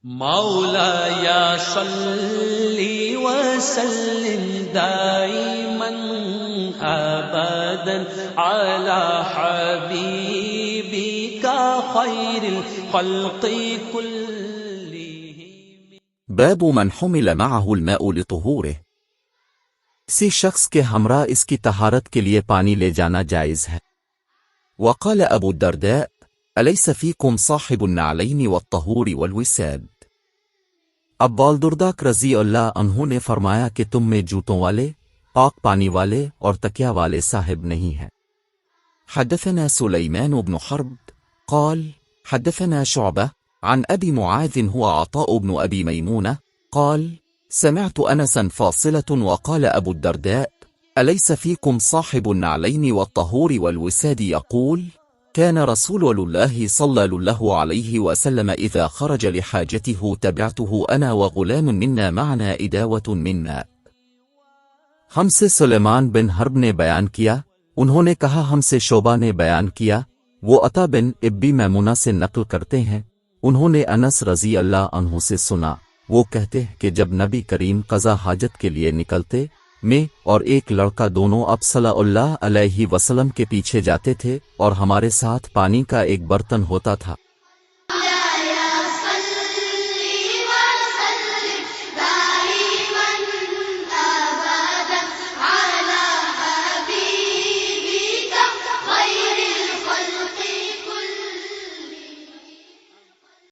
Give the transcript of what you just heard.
मौलाया सल्ली वसल्लिम दाइमन अबदन अला हबीबिका खैरिल खल्क़ि कुल्लिहिम। बाब मन हुमिल मअहु अल-माउ लितुहूरिह। किसी शख्स के हमरा इसकी तहारत के लिए पानी ले जाना जायज़ है। वक़ाल अबू दरदा अलैसा फ़ीकुम साहिबुन नअलैनि वत्तहूरि वलविसाद। अब्बू दुर्दा रज़ी अल्लाह अन्हु ने फरमाया कि तुम में जूतों वाले, पाक पानी वाले और तकिया वाले साहिब नहीं हैं। हदथना सुलैमान इब्न हर्ब क़ाल हदथना शुअबा अन अबी मुआज़ हुवा अता इब्न अबी मैमूना क़ाल समिअतु अनसन फ़ासिलतन वक़ाल अबू दरदा अलैसा फ़ीकुम साहिबुन नअलैनि वत्तहूरि वलविसाद यक़ूल كان رسول الله صلى الله عليه وسلم إذا خرج لحاجته تبعته أنا وغلام منا معنا إداوة من ماء। हमसे सुलेमान बिन हर्ब ने बयान किया, उन्होंने कहा हमसे शोबा ने बयान किया, वो अता बिन इब्बी मैमुना से नक़ल करते हैं, उन्होंने अनस रज़ी अल्लाह अन्हु से सुना, वो कहते हैं कि जब नबी करीम क़ज़ा हाजत के लिए निकलते, मैं और एक लड़का दोनों अब सल्लल्लाहु अलैहि वसल्लम के पीछे जाते थे और हमारे साथ पानी का एक बर्तन होता था।